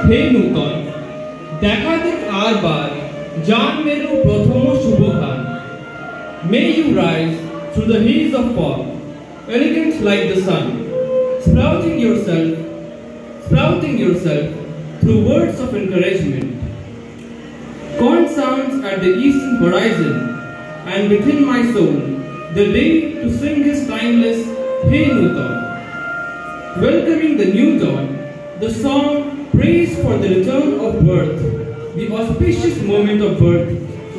হে নূতন, দেখা দিক আর বার জান মেরু প্রথম শুভ খান। May you rise through the haze of fog, elegant like the sun, sprouting yourself through words of encouragement. Corn sounds at the eastern horizon, and within my soul, the day to sing his timeless Hey Nūtan. Welcoming the new dawn, the song prays for the return of birth, the auspicious moment of birth,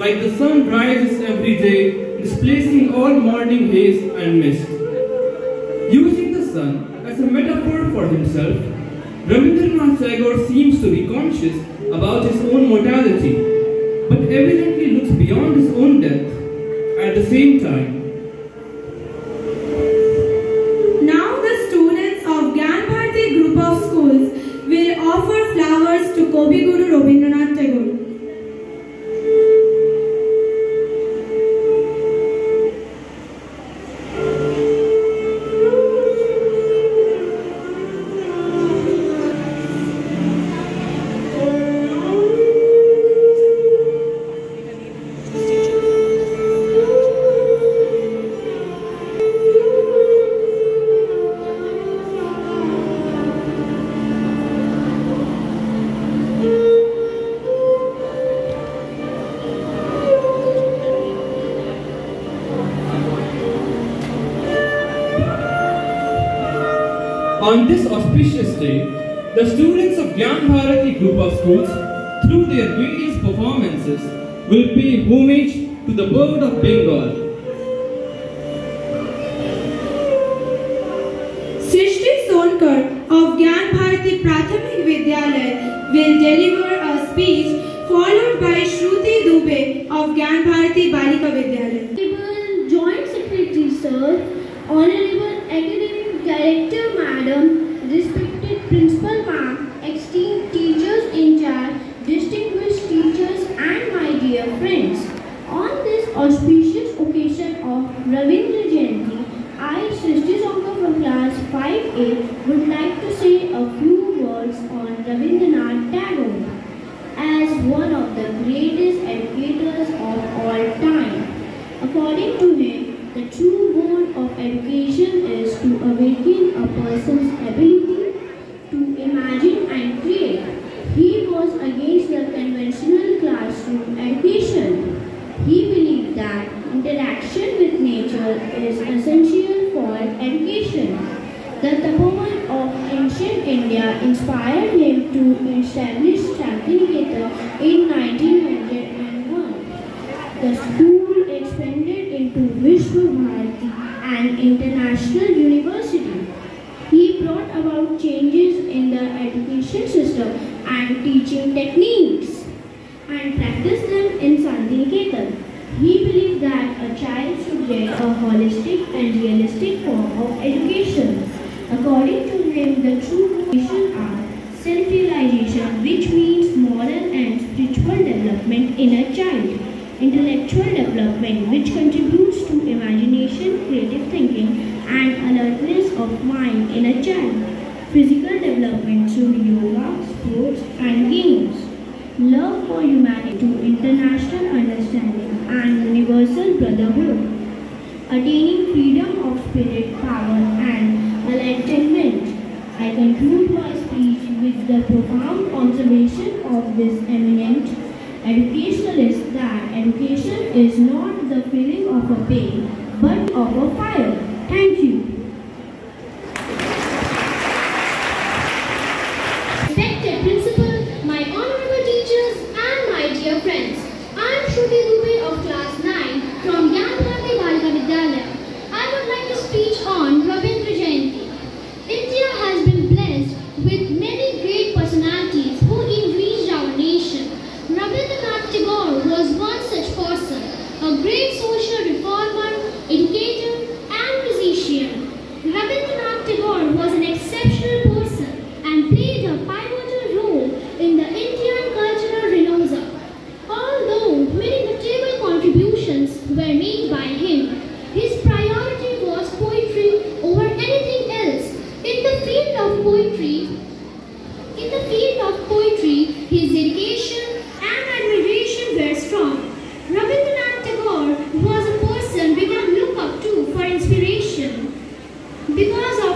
like the sun rises every day, displacing all morning haze and mist. Using the sun as a metaphor for himself, Rabindranath Tagore seems to be conscious about his own mortality, but evidently looks beyond his own death at the same time. Now the students of Gyan Bharati group of schools will offer flowers to Kavi Guru Rabindranath Tagore. On this auspicious day, the students of Gyan Bharati group of schools, through their various performances, will pay homage to the bird of Bengal. Srishti Sonkar of Gyan Bharati Prathamik Vidyalaya will deliver a speech followed by Shruti Dubey of Gyan Bharati Balika Vidyalaya. Honorable Joint Secretary Sir, Honorable Academic Director Madam, respected Principal Ma'am, esteemed teachers in charge, distinguished teachers and my dear friends. On this auspicious occasion of Ravindra Jayanti, I, Srishti Sonkar from class 5A, would like to say a few words on Rabindranath Tagore. As one of the greatest educators of all time, according to him, the true goal of education is to awaken a person's ability to imagine and create. He was against the conventional classroom education. He believed that interaction with nature is essential for education. The Tapovan of ancient India inspired him to establish Shantiniketan in 1901. The school expanded into Vishwa Bharati, an international university. He brought about changes in the education system and teaching techniques and practiced them in Shantiniketan. He believed that a child should get a holistic and realistic form of education. According to him, the true education are self-realization, which means moral and spiritual development in a child. Intellectual development, which contributes to imagination, creative thinking, and alertness of mind in a child. Physical development through yoga, sports, and games. Love for humanity to international understanding and universal brotherhood. Attaining freedom of spirit, power, and enlightenment. I conclude my speech with the profound observation of this eminent educationalist that education is not the filling of a pain, but of a fire. Thank you. Respected Principal, my honorable teachers, and my dear friends, I am Shruti Dubey of class 9 from Gyan Bharati Balika Vidyalaya. I would like to speak on Ravindra Jayanti. India has been blessed with many great personalities who enriched our nation. Rabindranath Tagore was one such person, a great social reformer, educator, and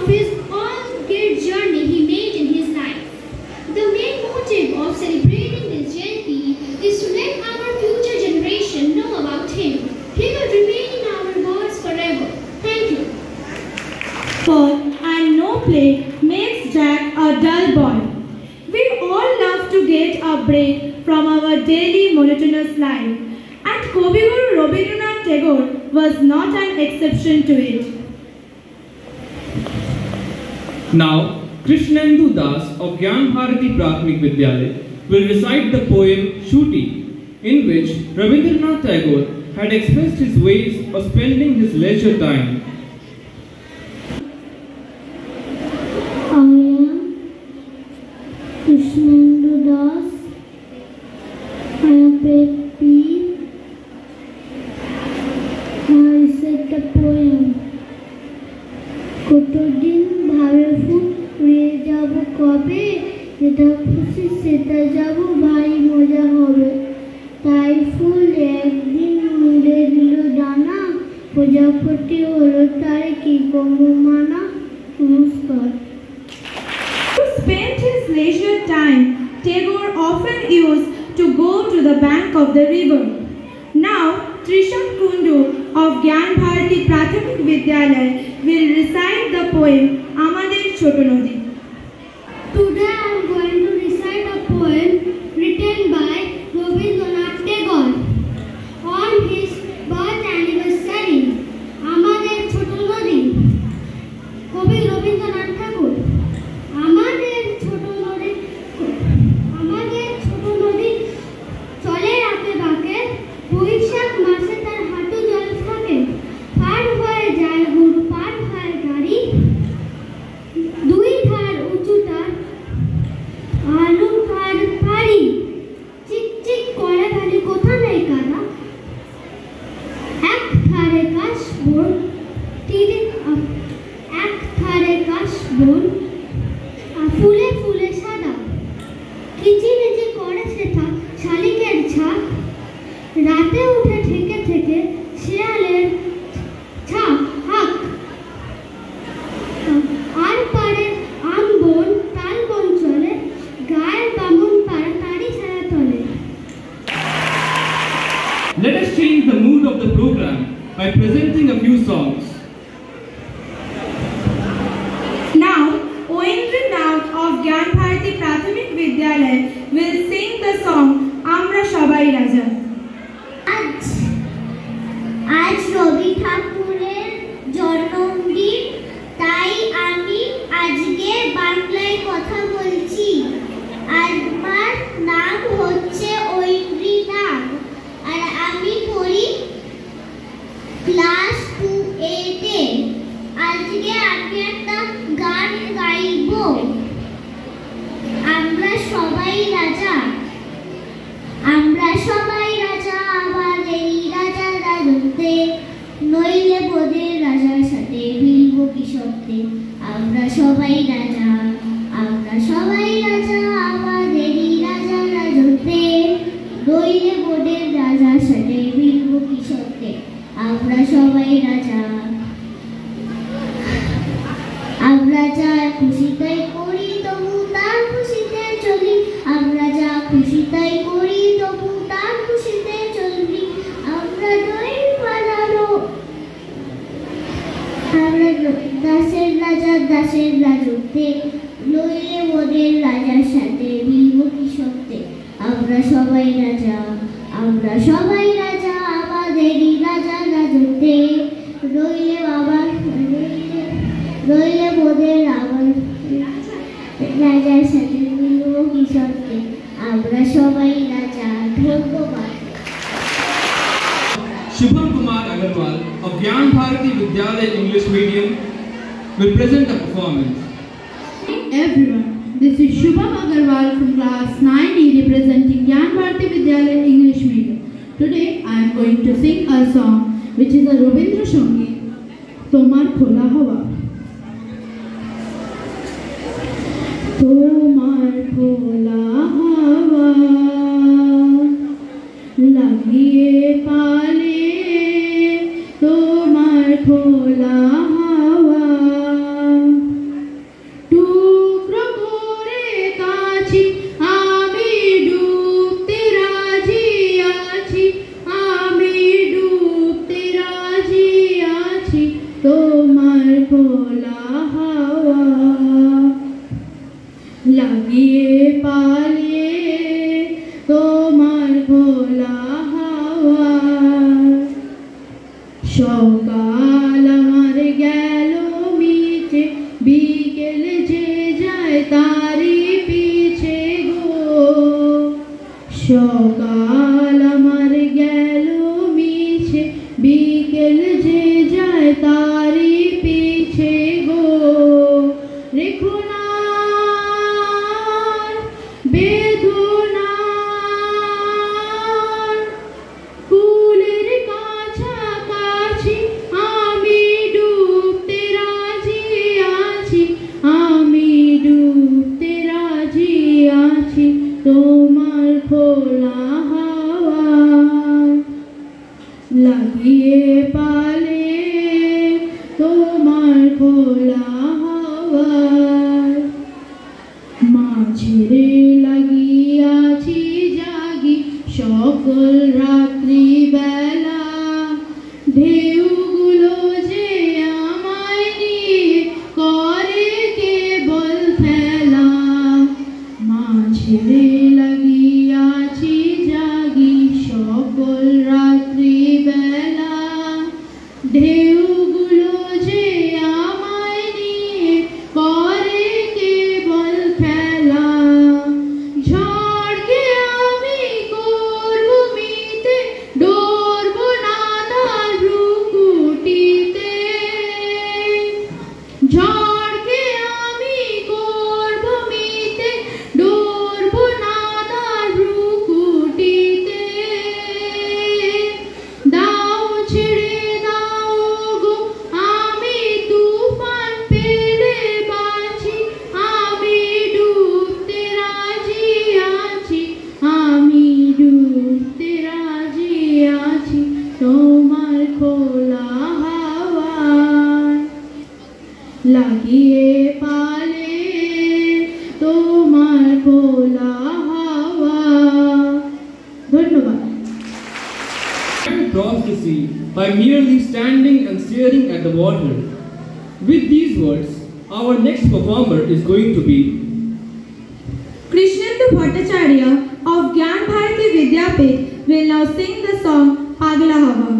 of his own great journey he made in his life. The main motive of celebrating this Jayanti is to let our future generation know about him. He will remain in our hearts forever. Thank you. Sport and no play makes Jack a dull boy. We all love to get a break from our daily monotonous life, and Koviguru Rabindranath Tagore was not an exception to it. Now, Krishnendu Das of Gyan Bharati Prathamik Vidyalaya will recite the poem Shuti, in which Rabindranath Tagore had expressed his ways of spending his leisure time. I am Krishnendu Das. I am Pepi. I recite the poem. কতদিন ভাবে ফুরিয়ে যাব কবে, যেটা খুশি সেটা যাব ভাই মজা হবে। তাই ফুল একদিন মিলে দিল ডানা, প্রজাপতি হলো তারে কি কম মানা। নমস্কার। To spend his leisure time, Tagore often used to go to the bank of the river. Now, Trisham Kundu of Gyan Bharati Prathamik Vidyalaya will recite the poem Amader Choto Nodi. Today I am going to recite a poem written by Rabindranath Tagore on his birth anniversary. Amader Choto Nodi. Kavi Rabindranath Tagore. Amader Choto Nodi. Amader Choto Nodi চলে রাতে বাঁকে, বৈশাখ মাসে তার হাঁটু জল থাকে। পার হয়ে যায় গরু, পার হয় গাড়ি, দুই ধার উঁচু তার আলু পার পারি। চিক চিক করে খালি কোথা নেই কাদা, এক ধারে কাশ বন তীরে, এক ধারে কাশ বন ফুলে ফুলে সাদা। কিচিমিচি করে সেথা শালিকের ঝাঁক, রাতে উঠে থেকে থেকে শিয়ালের ঝাঁক হাক। আর পারে আম বন তাল বন চলে, গায়ের বামুন পার তারি ছায়া তলে। Let us change the mood of the program by presenting a few songs. Now, Oendranath of Gyan Bharati Prathamik Vidyalaya will sing the song Amra Shobai Raja. আজ রবি ঠাকুরের জন্মদিন, তাই আমি আজকে বাংলায় কথা বলছি। আমার নাম হচ্ছে ঐন্দ্রীনাথ, আর আমি পড়ি ক্লাস 2A-তে। আজকে আমি একটা গান গাইব। আমরা সবাই রাজা, আমরা সবাই রাজা, আমাদের রাজা রাজত্বে, নইলে বোধের রাজার সাথে মিলব কি সত্যে। আমরা সবাই রাজা, আমরা সবাই রাজা, আমাদের রাজা রাজত্বে, নইলে বোধের রাজার সাথে মিলব কি সত্যে। আমরা সবাই রাজা, আমরা যা খুশি তাই করি, তবু তার খুশিতে চলি। আমরা যা খুশি তাই করি, তবু তার খুশিতে চলি। আমরা নই পালানো, আমরা দাসের রাজা, দাসের রাজত্বে, নইলে ওদের রাজার সাথে মিলব কি সত্যে। আমরা সবাই রাজা, আমরা সবাই রাজা, আমাদেরই রাজা রাজত্বে, নইলে বাবা নইলে ওদের আবার রাজার সাথে মিলব কি সত্যে। আমরা সবাই রাজা। ধন্যবাদ। Shubham Kumar Agarwal of Gyan Bharati Vidyalaya English Medium will present a performance. Everyone, this is Shubham Agarwal from class 9E representing Gyan Bharati Vidyalaya English Medium. Today I am going to sing a song which is a Rabindra Sangit, Tomar Khola Hawa. তোমার খোলা হাওয়া লাগিয়ে পালে, তোমার খোলা হাওয়া বিকেল যে যায় তারি পিছে গো সকাল আমার গেল মিছে বিকেল যে যায় তারি পিছে গো রেখো না বেদনা কুলের কাছাকাছি আমি ডুবতে রাজি আছি আমি ডুবতে রাজি আছি তোমার খোলা হাওয়া লাগিয়ে পালে তোমার খোলা হাওয়া মাঝেরে লাগিয়াছি জাগি সকল রাত্রি বেলা ঢেউগুলো যে আমায় নিয়ে করে কেবল খেলা মাঝেরে লাগিয়াছি জাগি সকল রাত্রি বেলা ঢেউগুলো যে আমায় নিয়ে করে কেবল খেলা ঝড়কে আমি করব মিতে ডরব না তার ভ্রুকুটিতে ঝড়কে আমি করব মিতে ডরব না তার ভ্রুকুটিতে দাও ছেড়ে দাও গো আমি তুফান পেলে বাঁচি আমি ডুবতে রাজি আছি আমি ডুবতে রাজি আছি তোমার খোলা হাওয়া লাগিয়ে পালে তোমার খোলা হাওয়া ধন্যবাদ Man crossed the sea by merely standing and staring at the water. With these words, our next performer is going to be Krishnendu Bhattacharya of Gyan Bharati Vidyapith will now sing the song Pagla Hawa.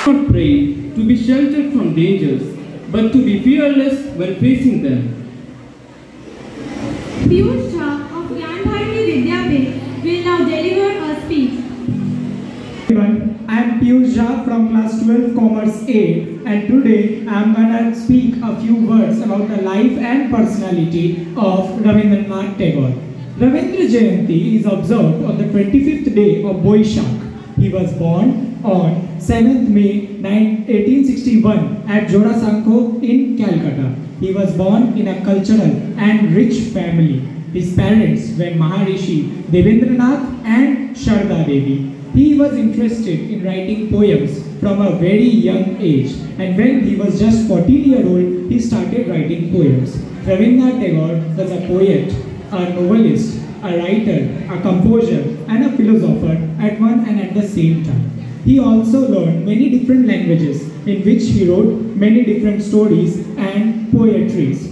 Not pray to be sheltered from dangers, but to be fearless when facing them. Piyush Jha of Gyan Bharati Vidyapith will now deliver a speech. Everyone, I am Piyush Jha from class 12 Commerce A, and today I am going to speak a few words about the life and personality of Rabindranath Tagore. Ravindra Jayanti is observed on the 25th day of Boishakh. He was born on 7th May 1861 at Jorasanko in Calcutta. He was born in a cultural and rich family. His parents were Maharishi Devendranath and Sharda Devi. He was interested in writing poems from a very young age, and when he was just 14-year-old, he started writing poems. Rabindranath Tagore was a poet, a novelist, a writer, a composer, and a philosopher at one and at the same time. He also learned many different languages in which he wrote many different stories and poetries.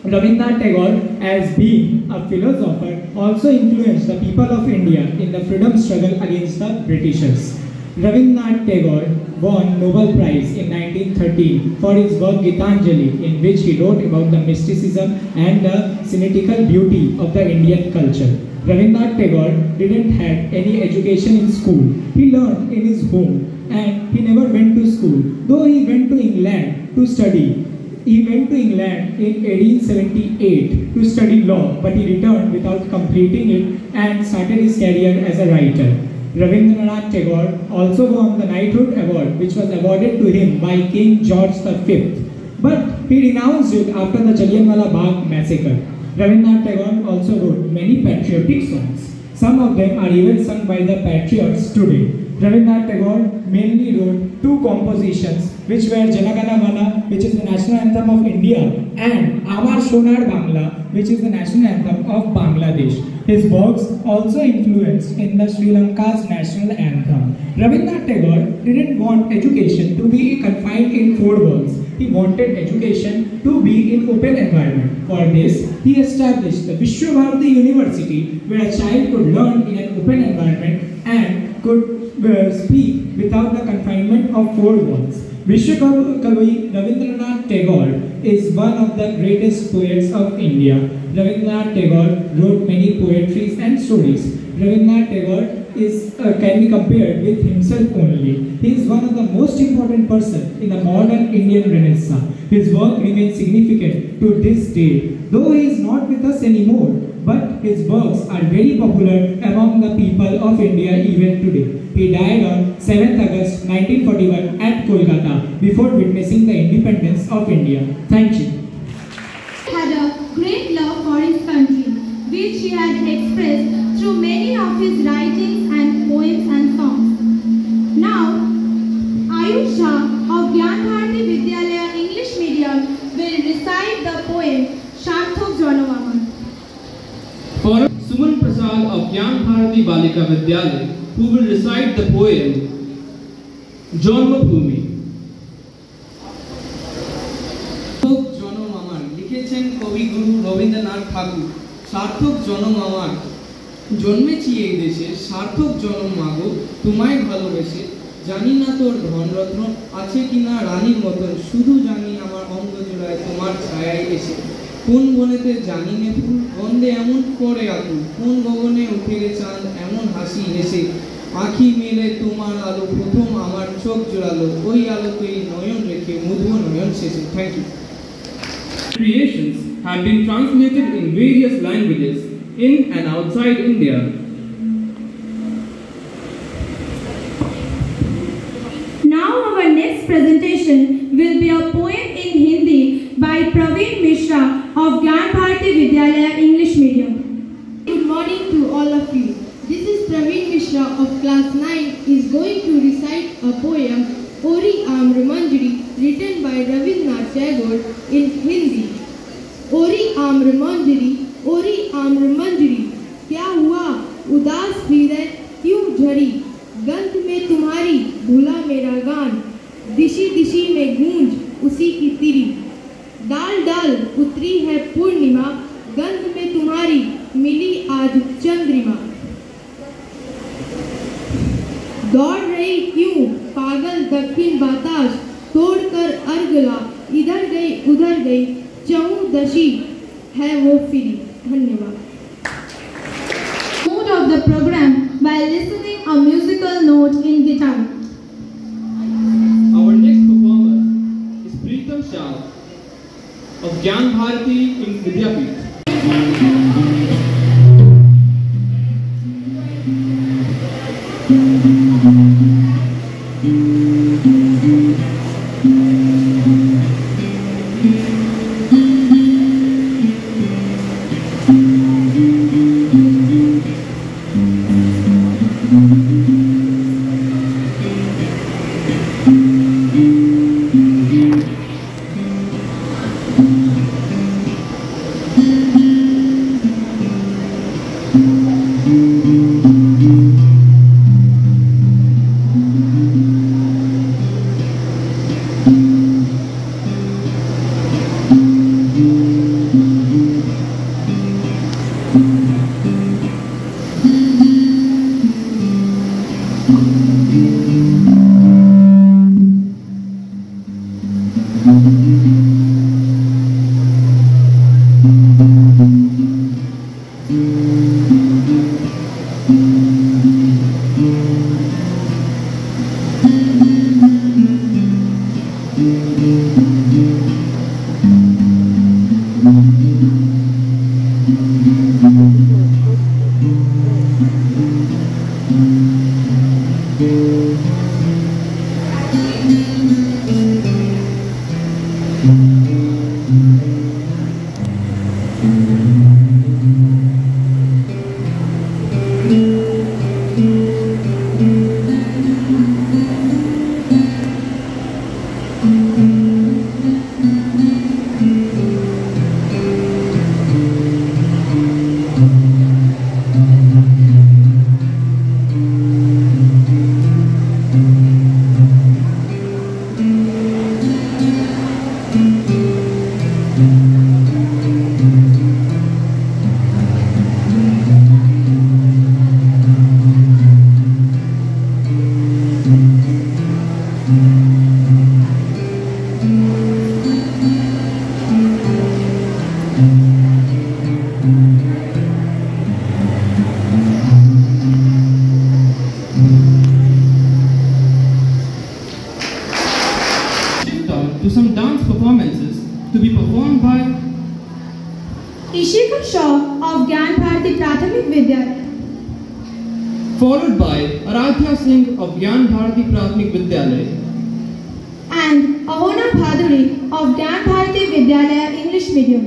Rabindranath Tagore, as being a philosopher, also influenced the people of India in the freedom struggle against the Britishers. Rabindranath Tagore won Nobel Prize in 1913 for his work Gitanjali, in which he wrote about the mysticism and the cynical beauty of the Indian culture. Rabindranath Tagore didn't have any education in school. He learned in his home and he never went to school, though he went to England to study. He went to England in 1878 to study law, but he returned without completing it and started his career as a writer. Rabindranath Tagore also won the Knighthood Award, which was awarded to him by King George V. But he renounced it after the Jallianwala Bagh massacre. Rabindranath Tagore also wrote many patriotic songs. Some of them are even sung by the patriots today. Rabindranath Tagore mainly wrote two compositions, which were Jana Gana Mana, which is the national anthem of India, and Amar Sonar Bangla, which is the national anthem of Bangladesh. His works also influenced in the Sri Lanka's national anthem. Rabindranath Tagore didn't want education to be confined in four walls. He wanted education to be in open environment. For this, he established the Vishwabharati University, where a child could learn in an open environment and could speak without the confinement of four walls. Vishwakavi Rabindranath Tagore is one of the greatest poets of India. Rabindranath Tagore wrote many poetries and stories. Rabindranath Tagore can be compared with himself only. He is one of the most important persons in the modern Indian Renaissance. His work remains significant to this day, though he is not with us anymore. But his works are very popular among the people of India even today. He died on 7th August 1941 at Kolkata before witnessing the independence of India. Thank you. He had a great love for his country, which he had expressed through many of his writings and poems and songs. Now, Ayush Jha of Gyan Bharati Vidyalaya English Medium will recite the poem Sarthak Janam Amar. For Suman Prasad of Gyan Bharati Balika Vidyalaya, who will recite the poem Janmabhoomi. সার্থক জনম আমার লিখেছেন কবিগুরু রবীন্দ্রনাথ ঠাকুর। সার্থক জনম আমার জন্মেছি এই দেশে, সার্থক জনম মাগো তোমায় ভালোবেসে। জানি না তোর ধনরত্ন আছে কিনা রানীর মতন, শুধু জানি আমার অঙ্গ জোড়ায় তোমার ছায়ায় এসে। কোন বনেতে জানি নে ফুল গন্ধে এমন করে আকুল, কোন গগনে উঠে গে চাঁদ এমন হাসি হেসে। আঁখি মেলে তোমার আলো প্রথম আমার চোখ জোড়ালো, ওই আলোতেই নয়ন রেখে মধু নয়ন শেষে। Thank you. Creations have been translated in various languages in and outside India. Now our next presentation will be a poem in Hindi by Praveen Mishra of Gyan Bharati Vidyalaya English Medium. Good morning to all of you. This is Praveen Mishra of class 9 is going to recite a poem Ori Amr Manjri, written by Rabindranath Tagore in Hindi. Ori Amr Manjri, Ori Amr Manjri, क्या हुआ उदास हृदय क्यों झरी, गंध में तुम्हारी भूला मेरा गान, दिशी दिशी में गूंज उसी की तिरी, डाल डाल उतरी है पूर्णिमा, गंध में तुम्हारी मिली आज चंद्रिमा। दौड़ रही क्यों पागल दक्षिण बताश, तोड़कर अर्गला इधर गई उधर गई, चहुदशी है वो फिरी। धन्यवाद। Mood of the program by listening a musical note in guitar. Our next performer is Preetam Shah of Gyan Bharati in Vidyapeeth. To some dance performances to be performed by Ishika Shaw of Gyan Bharati Prathamik Vidyalaya, followed by Aradhya Singh of Gyan Bharati Prathamik Vidyalaya, and Ahona Bhaduri of Gyan Bharati Vidyalaya English Medium.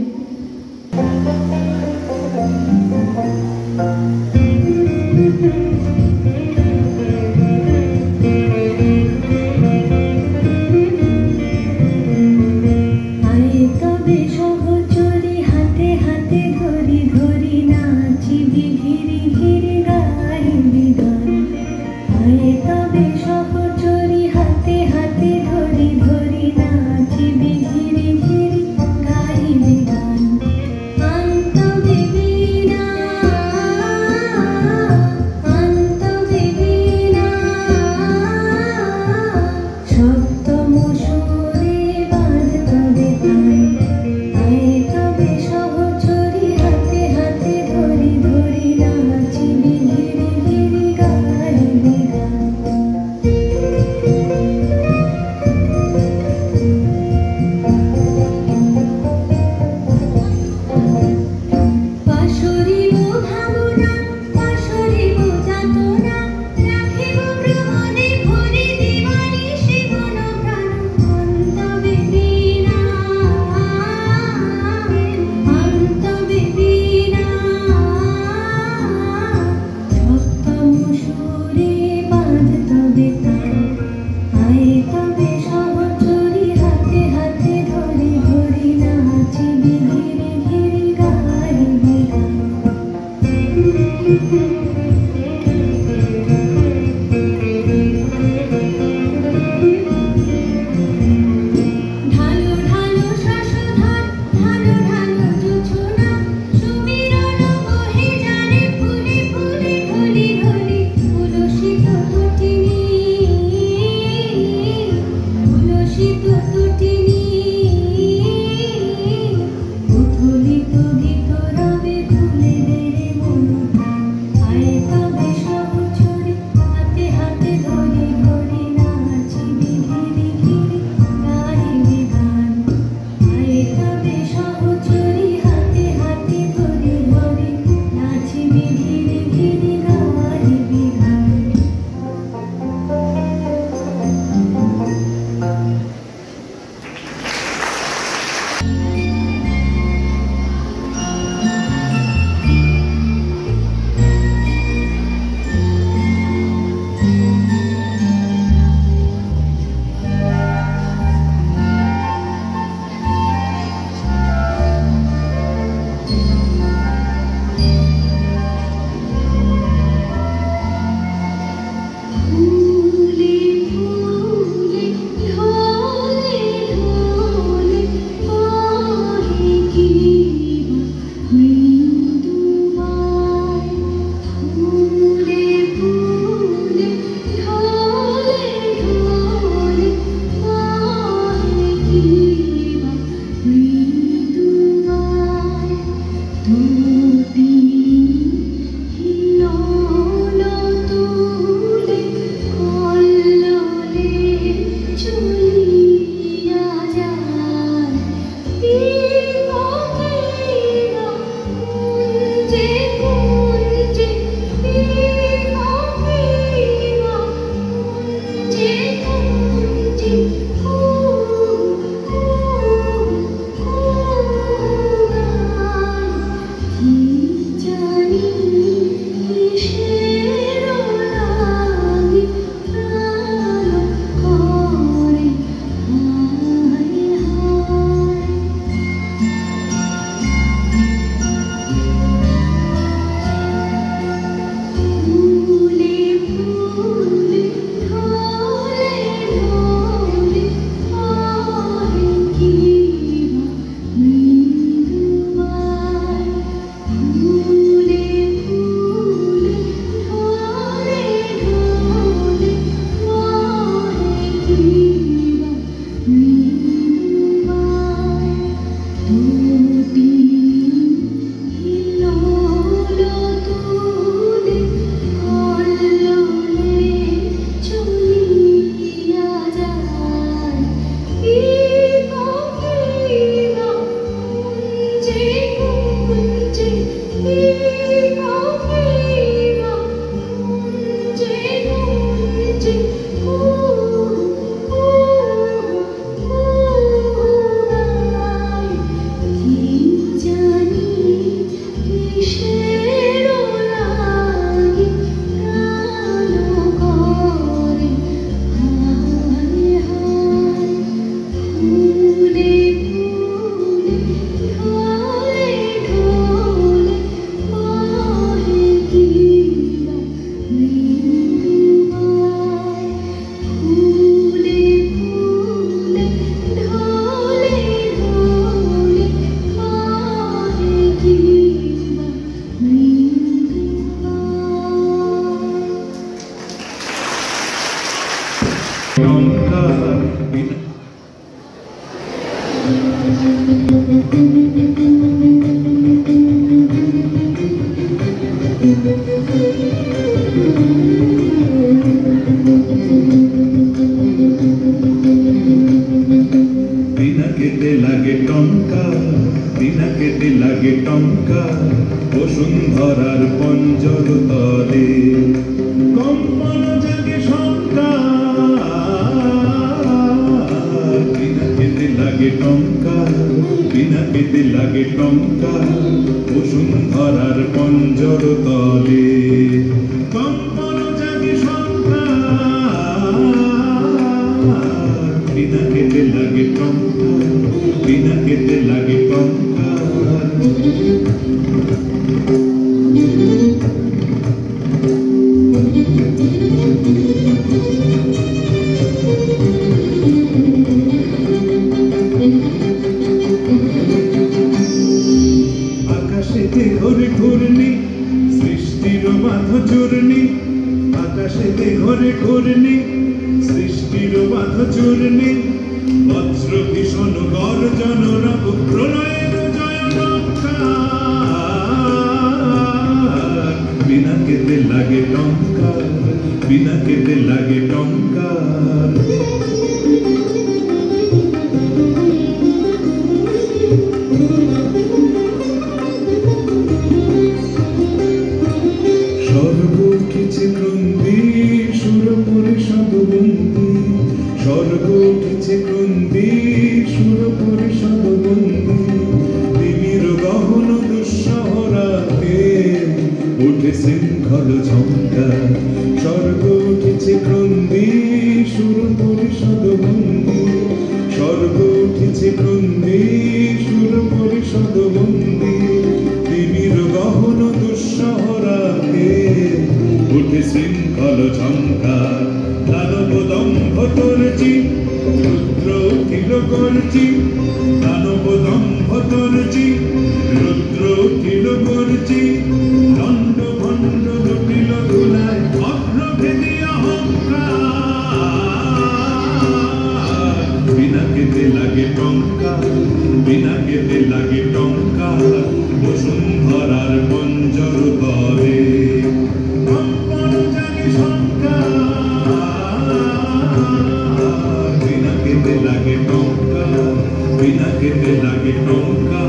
Vina Pinagete lagi tongka,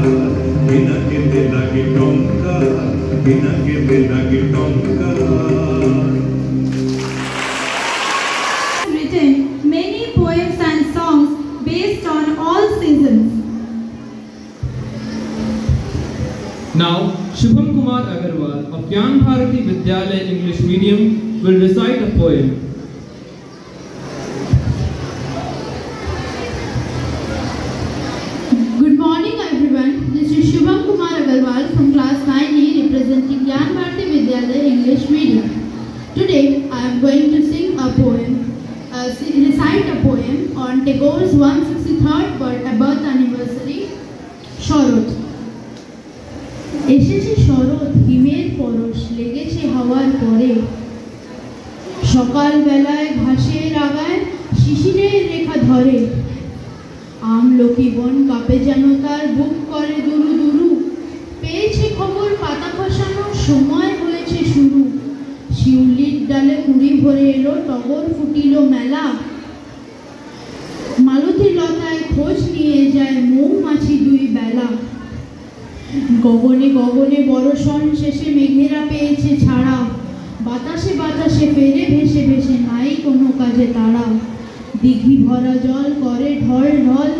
pinagete lagi tongka, pinagete lagi tongka. Written many poems and songs based on all seasons. Now, Shubham Kumar Agarwal of Gyan Bharati Vidyalaya English Medium will recite a poem. Good morning everyone. This is Shubham Kumar Agarwal from class 9E representing Gyan Bharati Vidyalaya English Medium. Today I am going to sing a poem, recite a poem on Tagore's 163rd birth anniversary, Sharod. এসেছে শরৎ হিমের পরশ লেগেছে হাওয়ার পরে সকাল বেলায় ঘাসের আগায় শিশিরের রেখা ধরে আমলকি বন কাঁপে যেন তার বুক করে দুরু দুরু পেয়েছে খবর পাতা খসানোর সময় হয়েছে শুরু শিউলির ডালে কুড়ি ভরে এলো টগর ফুটিল মেলা মালতী লতায় খোঁজ নিয়ে যায় মৌমাছি দুই বেলা গগনে গগনে বর্ষণ শেষে মেঘেরা পেয়েছে ছাড়া বাতাসে বাতাসে ফেরে ভেসে ভেসে নাই কোনো কাজে তারা দিঘি ভরা জল করে ঢল ঢল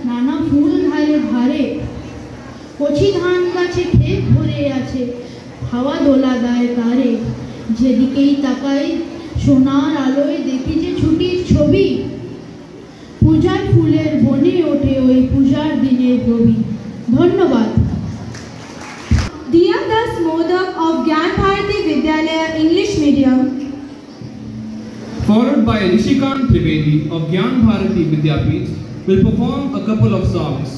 নানা ফুল ধারে ধারে কচি ধান গাছে ক্ষেত ভরে আছে হাওয়া দোলা দেয় তারে যেদিকেই তাকাই সোনার আলোয় দেখি যে ছুটির ছবি পূজার ফুলের বনে ওঠে ওই পূজার দিনের রবি ধন্যবাদ Diya Das Modak of Gyan Bharati Vidyalaya English Medium, Followed by Rishikant Trivedi of Gyan Bharati Vidyapith will perform a couple of songs.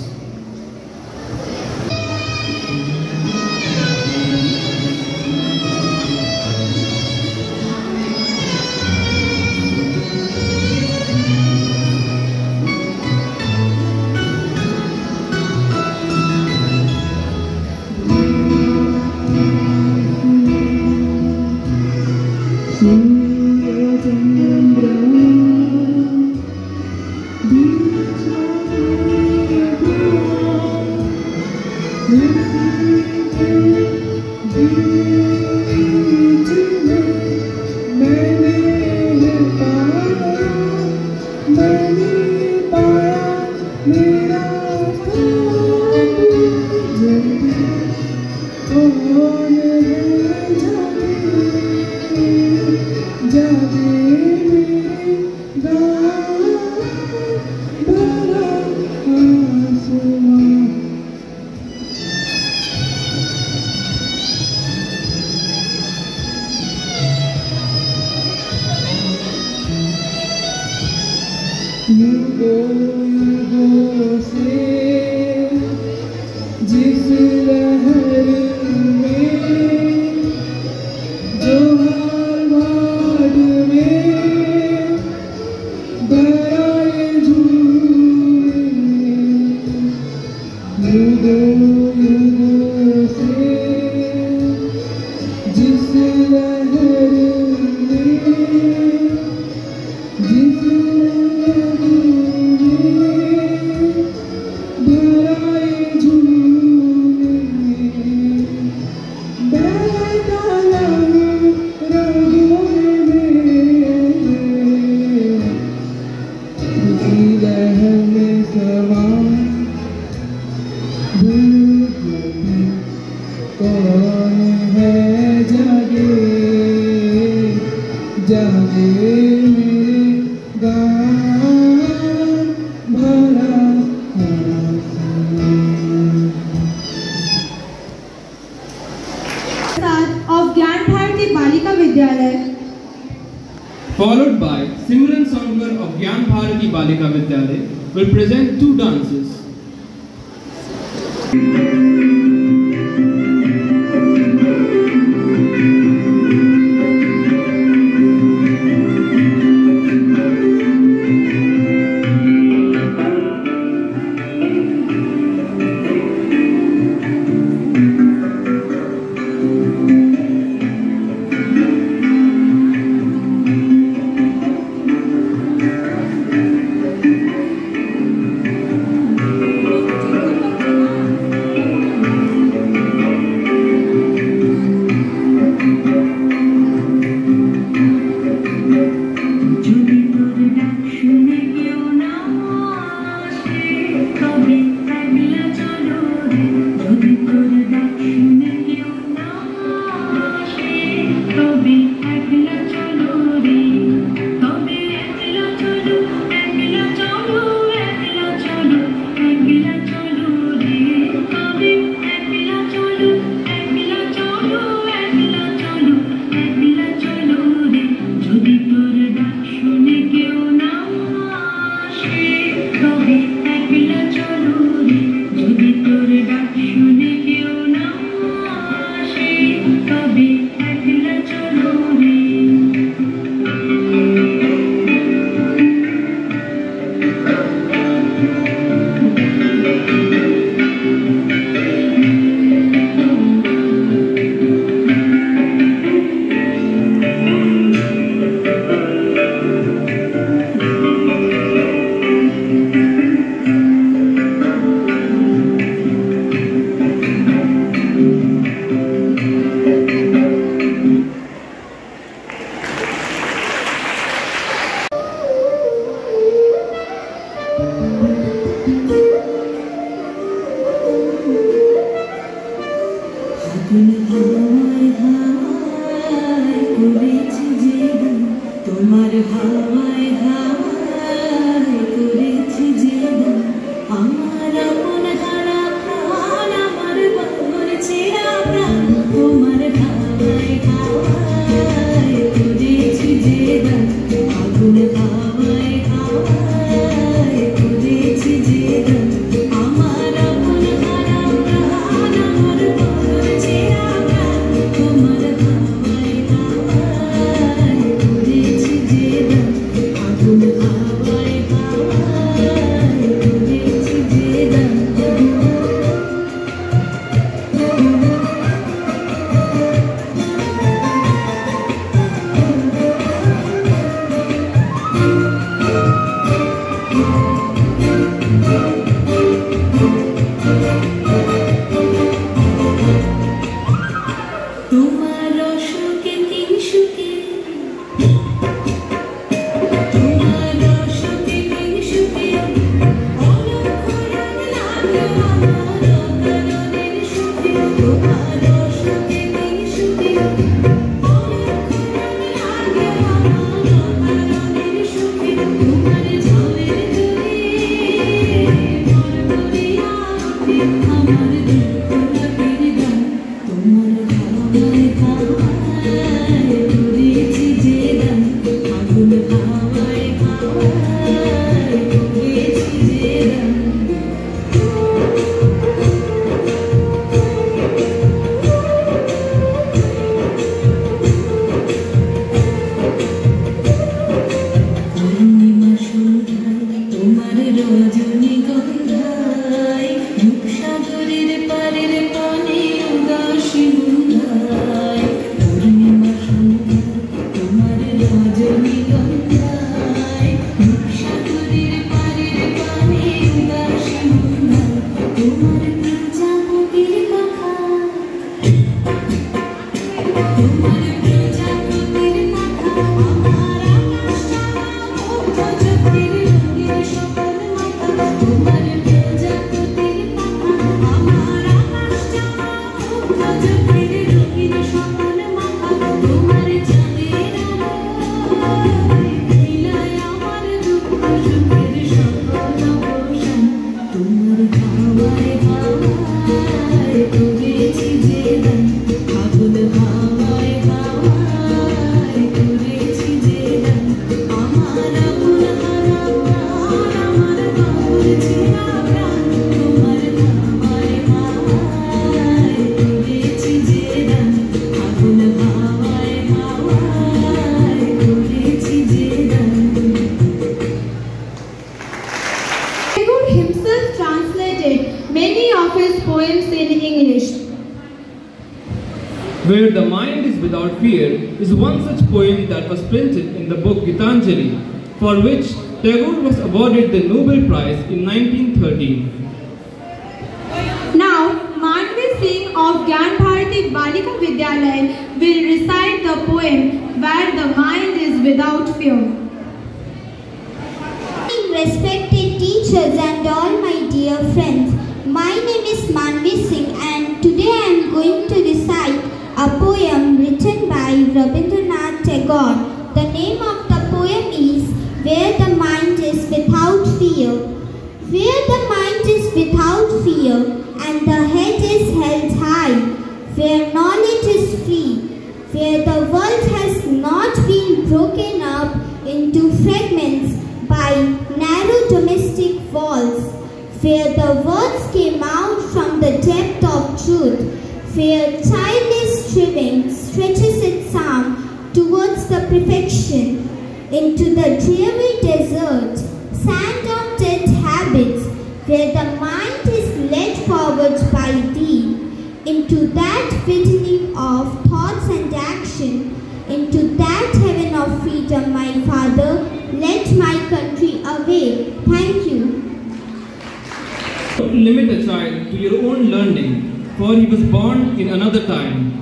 of Gyan Bharati Balika Vidyalaya, Followed by Simran Sangwar of Gyan Bharati Balika Vidyalaya will present two dances. Where the mind is without fear is one such poem that was printed in the book Gitanjali, for which Tagore was awarded the Nobel Prize in 1913. Now, Manvi Singh of Gyan Bharati Balika Vidyalaya will recite the poem Where the Mind is Without Fear. Respected teachers and all my dear friends, my name is Manvi Singh and today I am going to recite a poem written by Rabindranath Tagore. The name of the poem is Where the Mind is Without Fear. Where the mind is without fear and the head is held high, where knowledge is free, where the world has not been broken up into fragments by narrow domestic walls, where the words came out from the depth of truth, where childish striving stretches its arm towards the perfection, into the dreary desert, sand on dead habits, where the mind is led forward by thee, into that widening of thoughts and action, into that heaven of freedom, my Father, let my country away. Thank you. Don't limit a child to your own learning, for he was born in another time.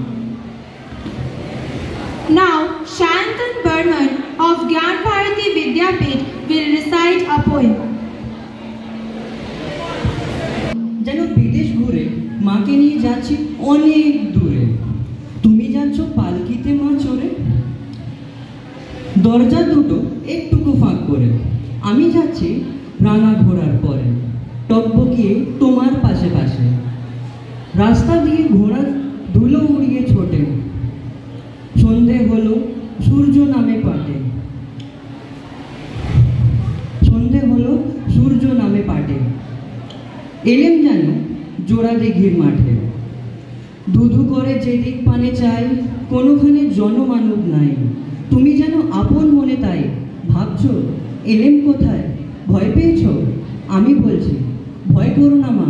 Now, Shantan Burman of Gyan Bharati Vidyapith will recite a poem. যেন বিদেশ ঘুরে মাকে নিয়ে যাচ্ছি অনেক দূরে, তুমি যাচ্ছ পালকিতে মা চড়ে, দরজা দুটো একটুকু ফাঁক করে, আমি যাচ্ছি রাঙা ঘোড়ার পরে, টকবকিয়ে তোমার পাশে পাশে, রাস্তা দিয়ে ঘোড়া ধুলো উড়িয়ে ছোটে, সন্ধে হলো সূর্য নামে পাটে, সন্ধে হলো সূর্য নামে পাটে, এলেম যেন জোড়া দিঘির মাঠে, ধুধু করে যেদিক পানে চাই, কোনোখানে জনমানব নাই, তুমি যেন আপন মনে তাই, ভাবছ এলেম কোথায়, ভয় পেয়েছ, আমি বলছি ভয় করো না মা,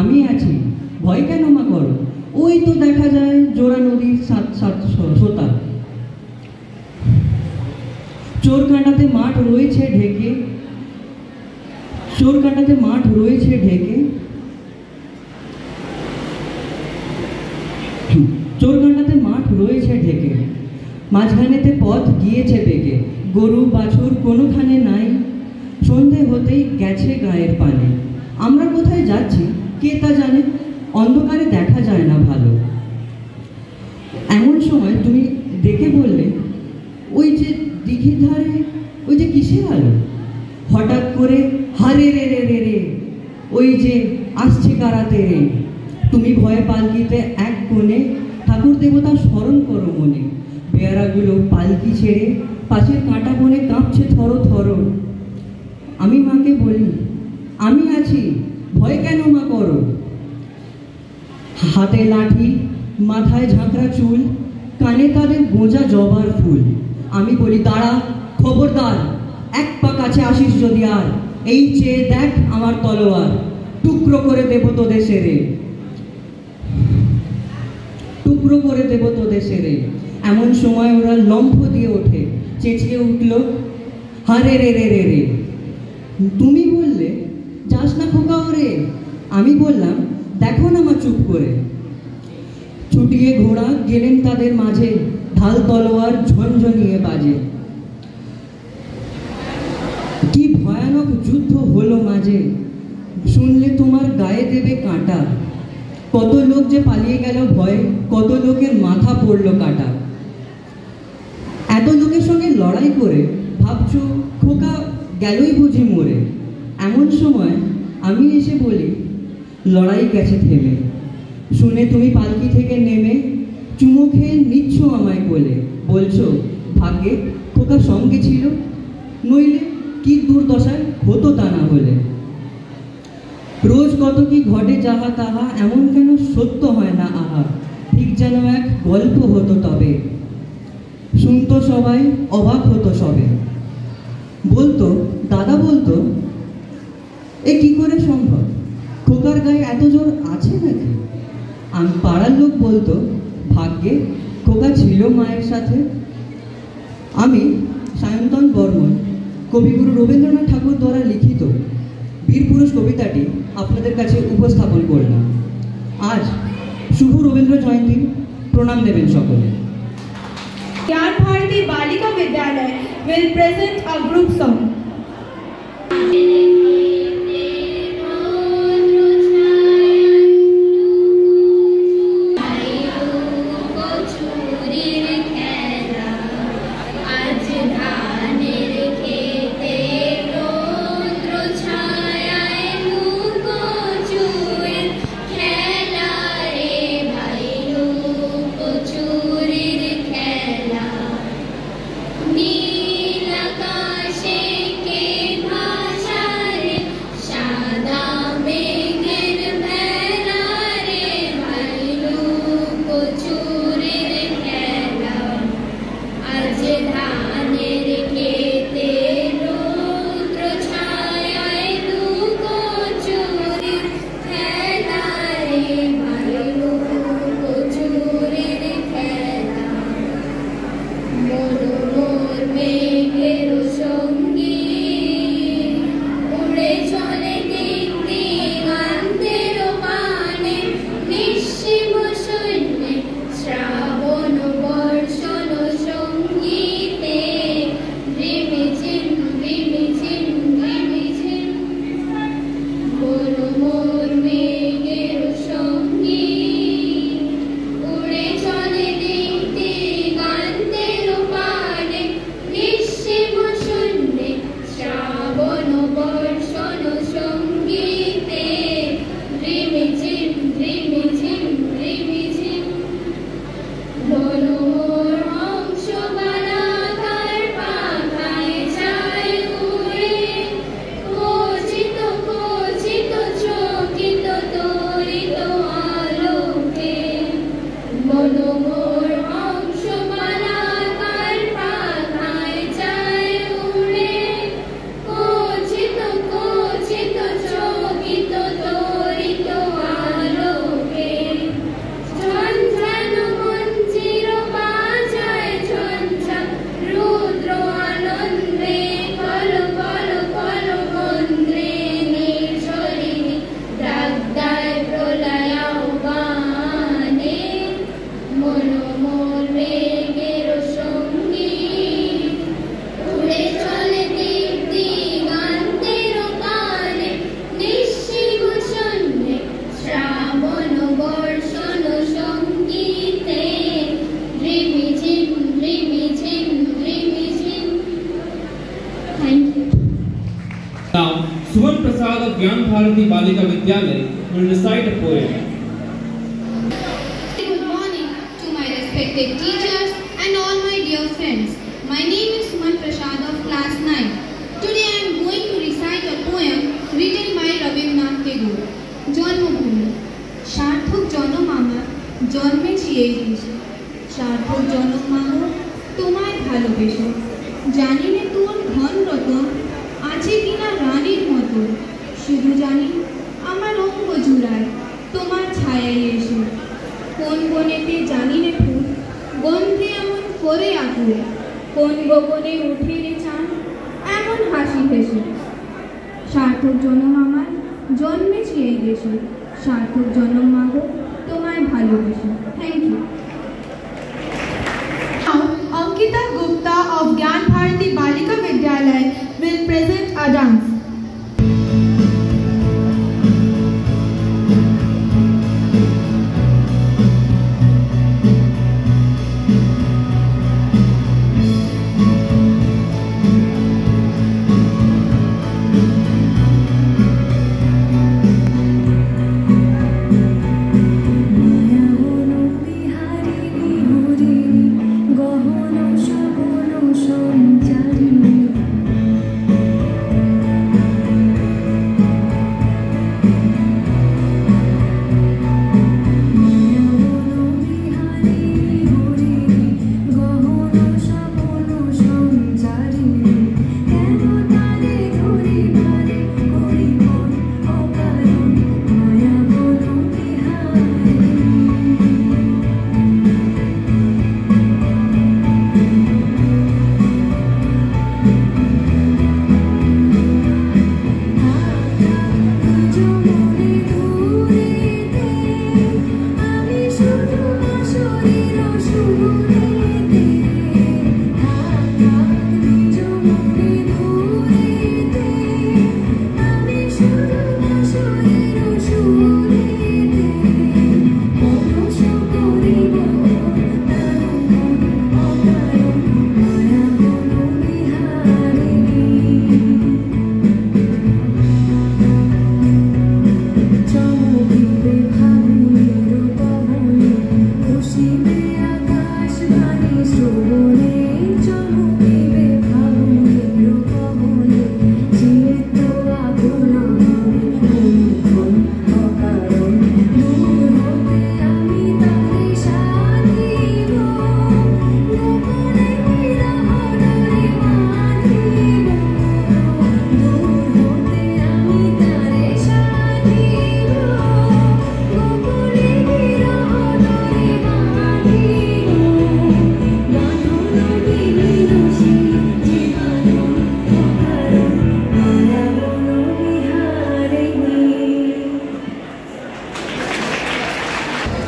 আমি আছি, ভয় কেন মা করো, ওই তো দেখা যায় জোড়া নদীর সোতা, চোর কাঁটাতে মাঠ রয়েছে ঢেকে, চোর কাঁটাতে মাঠ রয়েছে ঢেকে, চোর কাঁটাতে মাঠ রয়েছে ঢেকে, মাঝখানেতে পথ গিয়েছে বেগে, গরু বাছুর কোনোখানে নাই, সন্ধে হতেই গেছে গায়ের পানে, আমরা কোথায় যাচ্ছি কে তা জানে, অন্ধকারে দেখা যায় না ভালো। এমন সময় তুমি দেখে বললে, ওই যে দিঘির ধারে ওই যে কিসের আলো? হঠাৎ করে হারে রে রে রে রে, ওই যে আসছে কারাতে রে। তুমি ভয়ে পালকিতে এক কোণে ঠাকুর দেবতা স্মরণ করো মনে। পেয়ারাগুলো পালকি ছেড়ে পাশের কাঁটা বনে কাঁপছে থর থর। আমি মাকে বলি, আমি আছি, ভয় কেন মা করো? হাতে লাঠি, মাথায় ঝাঁকড়া চুল, কানে তাদের গোঁজা জবার ফুল। আমি বলি, দাঁড়া, খবরদার, এক পা কাছে আসিস যদি আর, এই চেয়ে দেখ আমার তলোয়ার, টুকরো করে দেব তোদের সেরে, টুকরো করে দেব তোদের সেরে। এমন সময় ওরা লম্ফ দিয়ে ওঠে, চেঁচিয়ে উঠল, হারে রে রে রে রে। তুমি বললে, যাস না খোকা ওরে। আমি বললাম, দেখো না মা চুপ করে। ছুটিয়ে ঘোড়া গেলেন তাদের মাঝে, ঢাল তলোয়ার ঝনঝনিয়ে বাজে। কি ভয়ানক যুদ্ধ হলো মাঝে, শুনলে তোমার গায়ে দেবে কাঁটা। কত লোক যে পালিয়ে গেল ভয়ে, কত লোকের মাথা পড়লো কাটা। এত লোকের সঙ্গে লড়াই করে ভাবছো খোকা গেলই বুঝি মরে। এমন সময় আমি এসে বলি, লড়াই গেছে থেমে। শুনে তুমি পালকি থেকে নেমে চুমো খেয়ে নিচ্ছ আমায় কোলে, বলছো ভাগ্যে খোকা সঙ্গে ছিল, নইলে কি দুর্দশায় হতো তা না হলে। রোজ কত কি ঘটে যাহা তাহা, এমন কেন সত্য হয় না আহা, ঠিক যেন এক গল্প হতো তবে। শুনতো সবাই, অবাক হতো সবে। বলতো, দাদা বলতো, এ কি করে সম্ভব, খোকার গায়ে এত জোর আছে নাকি? আমি পাড়ার লোক বলতো, ভাগ্যে খোকা ছিল মায়ের সাথে। আমি সায়ন্তন বর্মন কবিগুরু রবীন্দ্রনাথ ঠাকুর দ্বারা লিখিত বীরপুরুষ কবিতাটি আপনাদের কাছে উপস্থাপন করলাম। আজ শুভ রবীন্দ্র জয়ন্তী, প্রণাম দেবেন সকলে। Gyan Bharati Balika Vidyalaya will present a group song. नील आकाशे के भाषा Bharati Balika Vidyalaya will recite a poem. Good morning to my respected teachers and all my dear friends. My name is Suman Prasad of class 9. Today I am going to recite a poem written by Rabindranath Tagore. জন্মভূমি সার্থক জনম আমার জন্মেছি এই দেশে সার্থক জনম মাগো তোমায় ভালোবেসে জানি না তোর ধন রতন আছে কিনা রানীর মতো শুধু জানি আমার অঙ্গ জুড়ায় তোমার ছায়ায় এসে কোন বনেতে জানি না ফুল গন্ধে এমন করে আকুল কোন গগনে উঠে রে চান এমন হাসি হেসে সার্থক জনম আমার জন্মেছি এই দেশে সার্থক জনম মাগো তোমায় ভালোবেসে thank you Now, Ankita Gupta of Gyan Bharati Balika Vidyalaya will present a dance.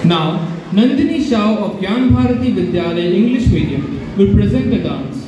Now, Nandini Shah of Gyan Bharati Vidyalaya English Medium will present a dance.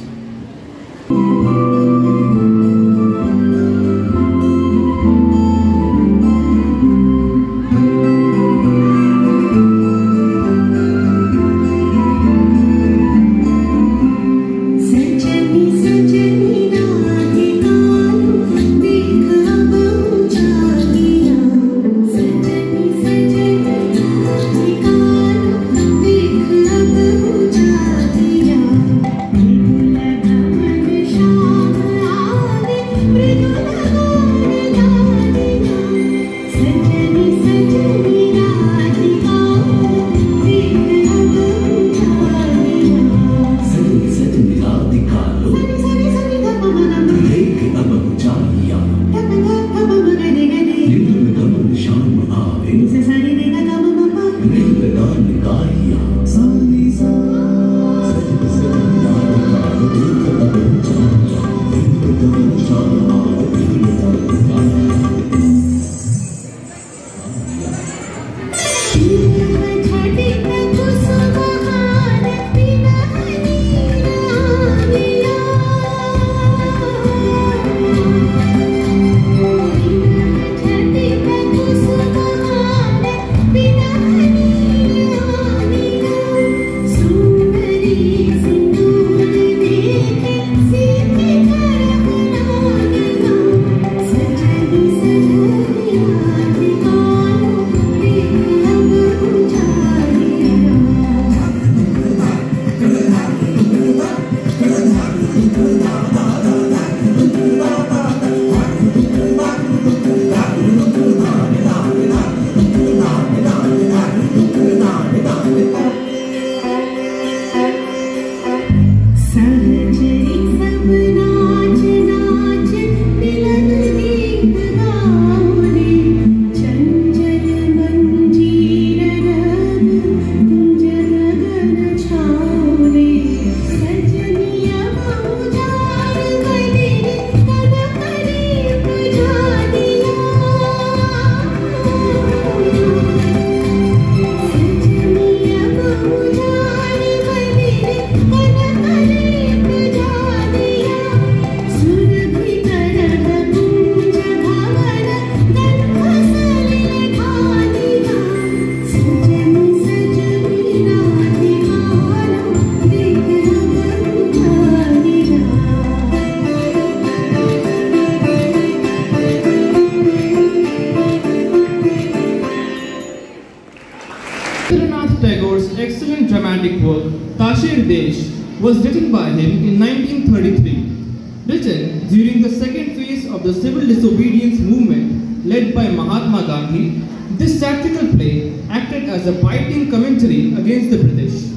Was written by him in 1933. Written during the second phase of the civil disobedience movement led by Mahatma Gandhi, this satirical play acted as a biting commentary against the British.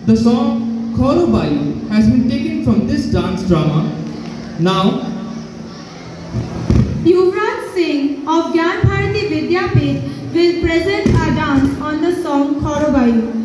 The song Khoro Bayu has been taken from this dance drama. Now, Yuvraj Singh of Gyan Bharati Vidyapith will present a dance on the song Khoro Bayu.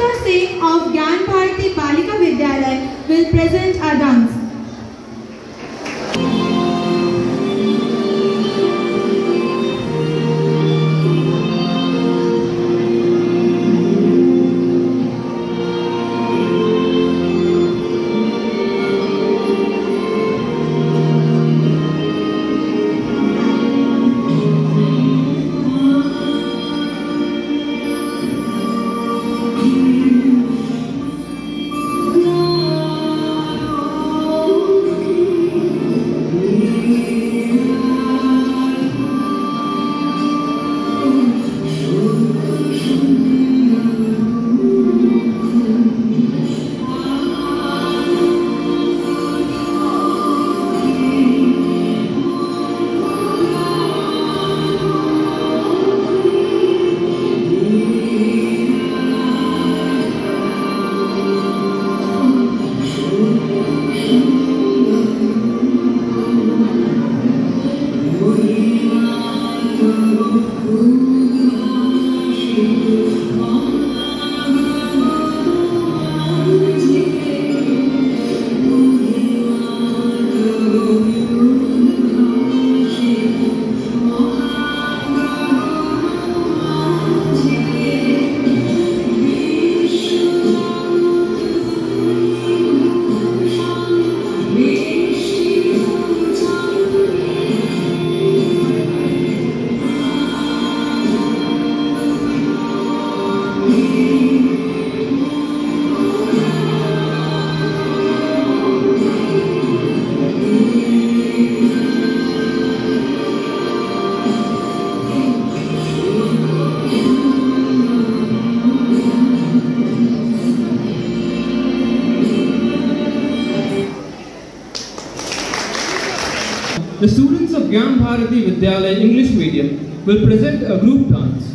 Anushka Singh of Gyan Bharati Balika Vidyalaya will present a dance. The students of Gyan Bharati Vidyalaya English Medium will present a group dance.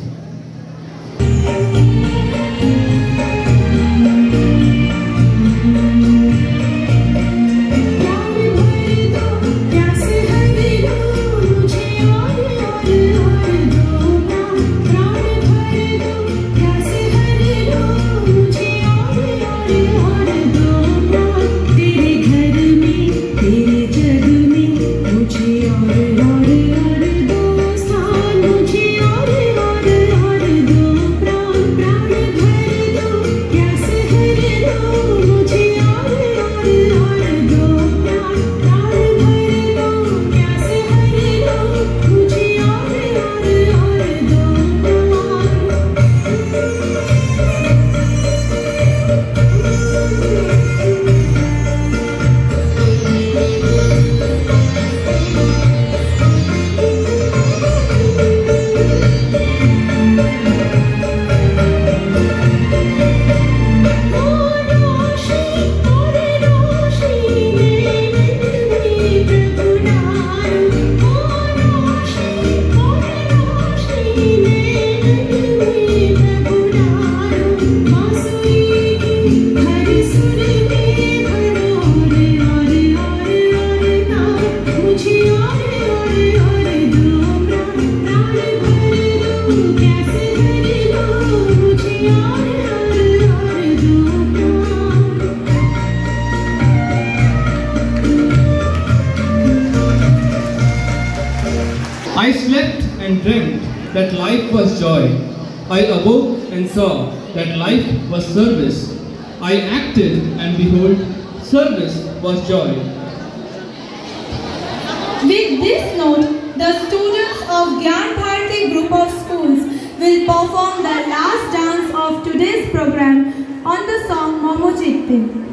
I slept and dreamt that life was joy. I awoke and saw that life was service. I acted and behold, service was joy. With this note, the students of Gyan Bharati group of schools will perform the last dance of today's program on the song Momo Chitte.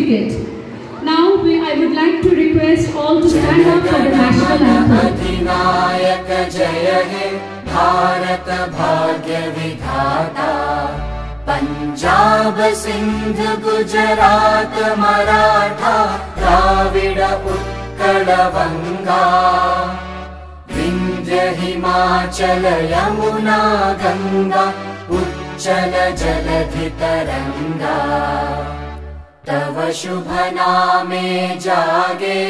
certificate. Now I would like to request all to stand up for the national anthem. अधिनायक जय हे भारत भाग्य विधाता पंजाब सिंध गुजरात मराठा द्राविड़ उत्कल बंगा विंध्य हिमाचल यमुना गंगा उच्चल जलधि तरंगा तव शुभ नामे जागे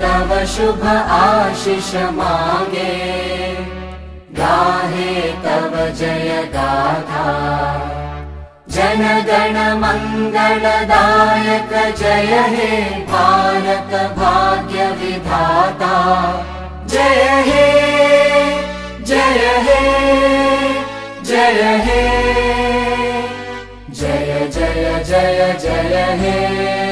तव शुभ आशीष मागे गाहे तव जय गाथा जन गण मंगलदायक जय हे भारत भाग्य विधाता जय हे जय हे जय हे जय जय जय जय हे